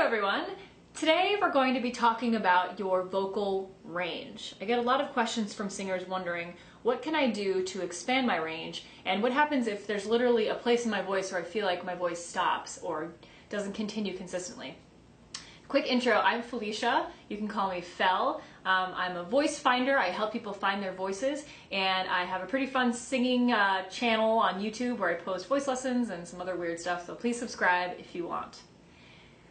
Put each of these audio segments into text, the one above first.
everyone! Today we're going to be talking about your vocal range. I get a lot of questions from singers wondering, what can I do to expand my range? And what happens if there's literally a place in my voice where I feel like my voice stops or doesn't continue consistently? Quick intro, I'm Felicia. You can call me Fel. I'm a voice finder. I help people find their voices, and I have a pretty fun singing channel on YouTube where I post voice lessons and some other weird stuff, so please subscribe if you want.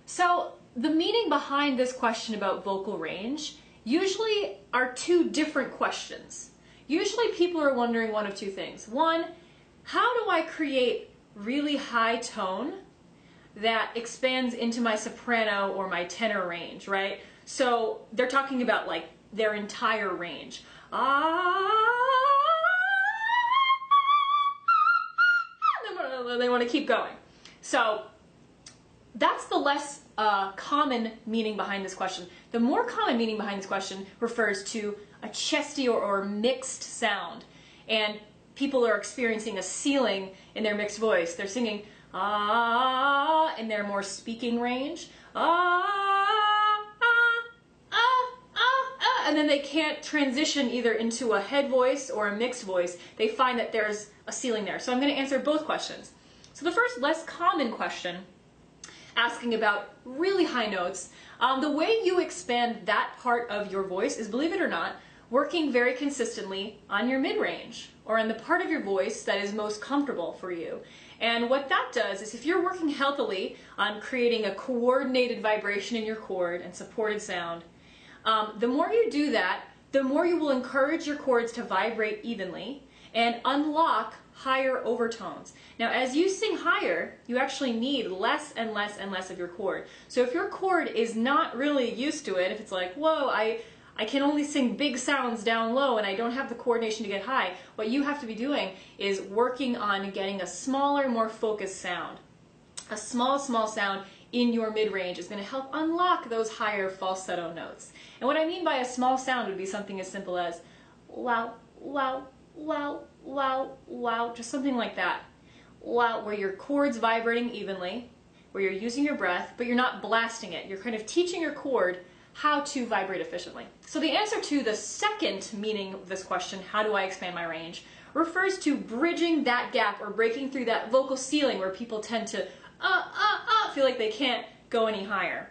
So the meaning behind this question about vocal range usually are two different questions. Usually people are wondering one of two things. One, how do I create really high tone that expands into my soprano or my tenor range, right? So they're talking about like their entire range. They want to keep going. So that's the less common meaning behind this question. The more common meaning behind this question refers to a chesty or mixed sound. And people are experiencing a ceiling in their mixed voice. They're singing in their more speaking range. And then they can't transition either into a head voice or a mixed voice. They find that there's a ceiling there. So I'm going to answer both questions. So the first, less common question, asking about really high notes. The way you expand that part of your voice is, believe it or not, working very consistently on your mid-range, or on the part of your voice that is most comfortable for you. And what that does is, if you're working healthily on creating a coordinated vibration in your chord and supported sound, the more you do that, the more you will encourage your chords to vibrate evenly and unlock higher overtones. Now, as you sing higher, you actually need less and less and less of your chord. So if your chord is not really used to it, if it's like, whoa, I can only sing big sounds down low and I don't have the coordination to get high, what you have to be doing is working on getting a smaller, more focused sound. A small sound in your mid-range is going to help unlock those higher falsetto notes. And what I mean by a small sound would be something as simple as wow, wow, wow, wow, wow, just something like that. Wow, where your chord's vibrating evenly, where you're using your breath, but you're not blasting it. You're kind of teaching your chord how to vibrate efficiently. So the answer to the second meaning of this question, how do I expand my range, refers to bridging that gap or breaking through that vocal ceiling where people tend to feel like they can't go any higher.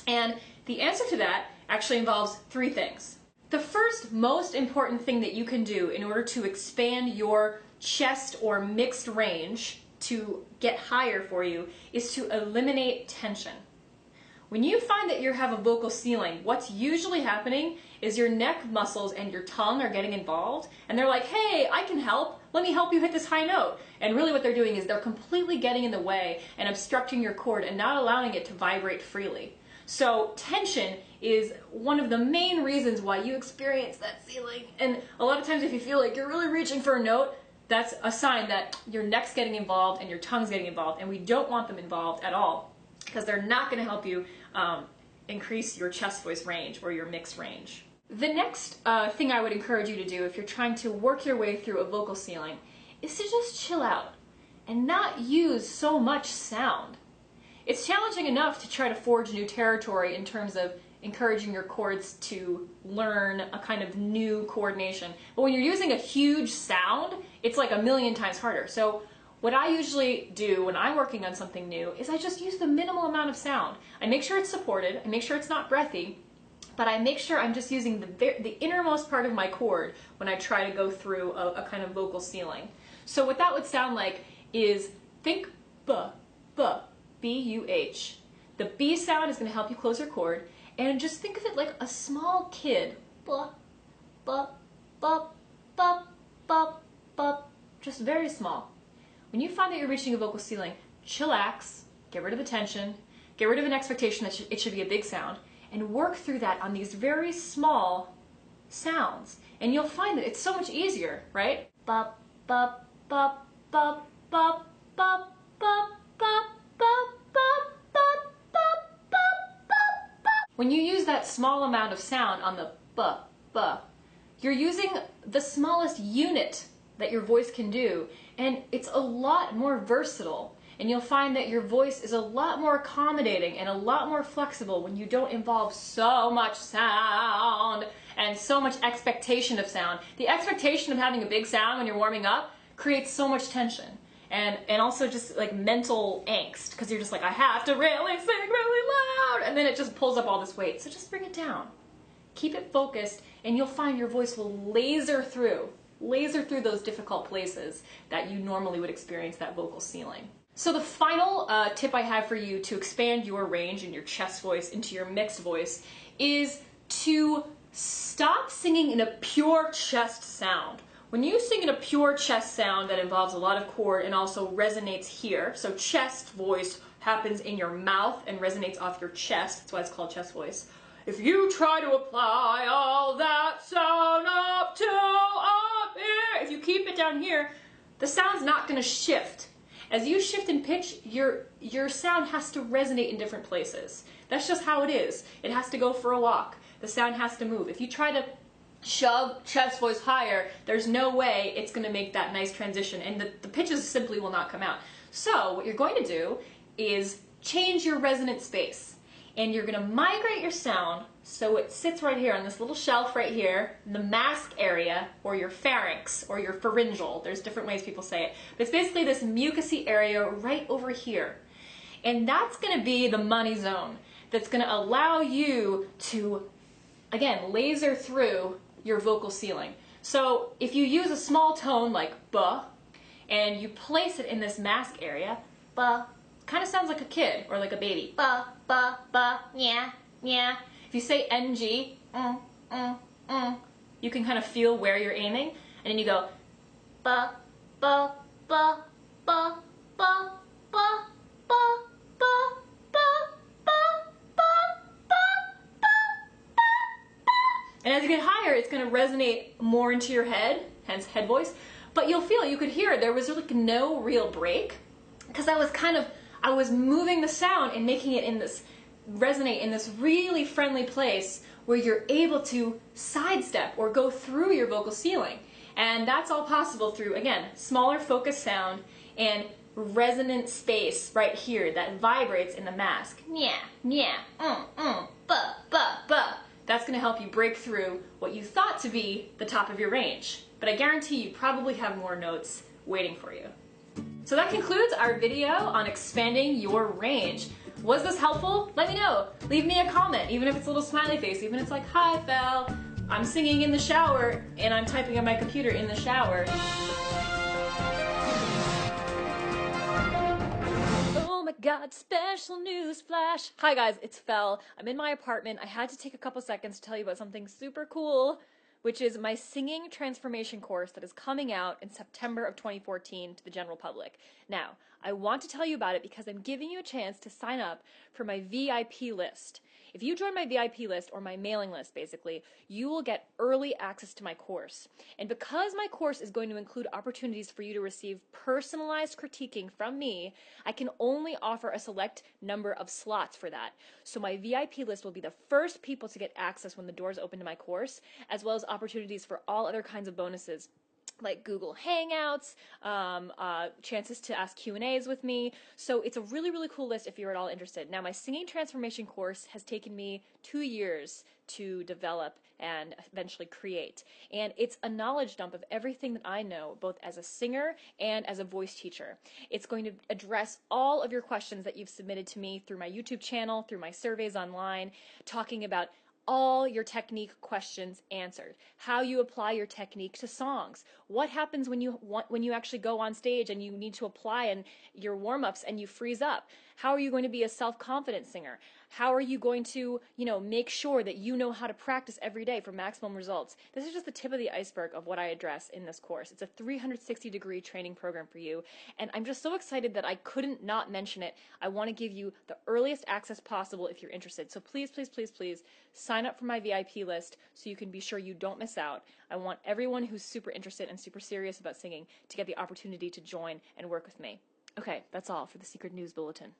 And the answer to that actually involves three things. The first most important thing that you can do in order to expand your chest or mixed range to get higher for you is to eliminate tension. When you find that you have a vocal ceiling, what's usually happening is your neck muscles and your tongue are getting involved, and they're like, hey, I can help. Let me help you hit this high note. And really what they're doing is they're completely getting in the way and obstructing your chord and not allowing it to vibrate freely. So tension is one of the main reasons why you experience that ceiling. And a lot of times if you feel like you're really reaching for a note, that's a sign that your neck's getting involved and your tongue's getting involved, and we don't want them involved at all, because they're not going to help you increase your chest voice range or your mixed range. The next thing I would encourage you to do if you're trying to work your way through a vocal ceiling is to just chill out and not use so much sound. It's challenging enough to try to forge new territory in terms of encouraging your chords to learn a kind of new coordination. But when you're using a huge sound, it's like a million times harder. So what I usually do when I'm working on something new is I just use the minimal amount of sound. I make sure it's supported, I make sure it's not breathy, but I make sure I'm just using the innermost part of my chord when I try to go through a kind of vocal ceiling. So what that would sound like is, think B-U-H. The B sound is going to help you close your chord, and just think of it like a small kid. Just very small. When you find that you're reaching a vocal ceiling, chillax, get rid of the tension, get rid of an expectation that it should be a big sound, and work through that on these very small sounds. And you'll find that it's so much easier, right? Bop, bop, bop, bop, bop, bop, bop, bop, bop, bop, bop, bop, bop, bop. When you use that small amount of sound on the buh, you're using the smallest unit that your voice can do, and it's a lot more versatile. And you'll find that your voice is a lot more accommodating and a lot more flexible when you don't involve so much sound and so much expectation of sound. The expectation of having a big sound when you're warming up creates so much tension. And also just like mental angst, because you're just like, I have to really sing really loud, and then it just pulls up all this weight. So just bring it down. Keep it focused, and you'll find your voice will laser through those difficult places that you normally would experience that vocal ceiling. So the final tip I have for you to expand your range in your chest voice into your mixed voice is to stop singing in a pure chest sound. When you sing in a pure chest sound that involves a lot of chord and also resonates here, so chest voice happens in your mouth and resonates off your chest, that's why it's called chest voice. If you try to apply all that sound up here, if you keep it down here, the sound's not going to shift. As you shift in pitch, your sound has to resonate in different places. That's just how it is. It has to go for a walk. The sound has to move. If you try to shove chest voice higher, there's no way it's going to make that nice transition, and the pitches simply will not come out. So what you're going to do is change your resonant space, and you're going to migrate your sound so it sits right here on this little shelf right here in the mask area, or your pharynx, or your pharyngeal. There's different ways people say it, but it's basically this mucousy area right over here, and that's going to be the money zone that's going to allow you to, again, laser through your vocal ceiling. So if you use a small tone like buh, and you place it in this mask area, buh, kind of sounds like a kid or like a baby. Buh, buh, buh, yeah, yeah. If you say ng, you can kind of feel where you're aiming, and then you go buh, buh, buh, buh, buh, buh, buh, buh, and as you get higher, it's going to resonate more into your head, hence head voice. But you'll feel, you could hear there was like no real break, because I was moving the sound and making it resonate in this really friendly place where you're able to sidestep or go through your vocal ceiling. And that's all possible through, again, smaller focused sound and resonant space right here that vibrates in the mask. Yeah, yeah, buh, buh, buh. That's going to help you break through what you thought to be the top of your range. But I guarantee you probably have more notes waiting for you. So that concludes our video on expanding your range. Was this helpful? Let me know. Leave me a comment, even if it's a little smiley face, even if it's like, hi, Fel, I'm singing in the shower and I'm typing on my computer in the shower. Oh my god, special news flash. Hi guys, it's Fel. I'm in my apartment. I had to take a couple seconds to tell you about something super cool, which is my singing transformation course that is coming out in September of 2014 to the general public. Now, I want to tell you about it because I'm giving you a chance to sign up for my VIP list. If you join my VIP list, or my mailing list basically, you will get early access to my course. And because my course is going to include opportunities for you to receive personalized critiquing from me, I can only offer a select number of slots for that. So my VIP list will be the first people to get access when the doors open to my course, as well as opportunities for all other kinds of bonuses, like Google Hangouts, chances to ask Q&As with me. So it's a really, really cool list if you're at all interested. Now, my singing transformation course has taken me 2 years to develop and eventually create. And it's a knowledge dump of everything that I know, both as a singer and as a voice teacher. It's going to address all of your questions that you've submitted to me through my YouTube channel, through my surveys online, talking about all your technique questions answered. How you apply your technique to songs. What happens when you actually go on stage and you need to apply and your warm-ups and you freeze up? How are you going to be a self-confident singer? How are you going to, make sure that you know how to practice every day for maximum results? This is just the tip of the iceberg of what I address in this course. It's a 360-degree training program for you, and I'm just so excited that I couldn't not mention it. I want to give you the earliest access possible if you're interested. So please, please, please, please sign up for my VIP list so you can be sure you don't miss out. I want everyone who's super interested and super serious about singing to get the opportunity to join and work with me. Okay, that's all for the Secret News Bulletin.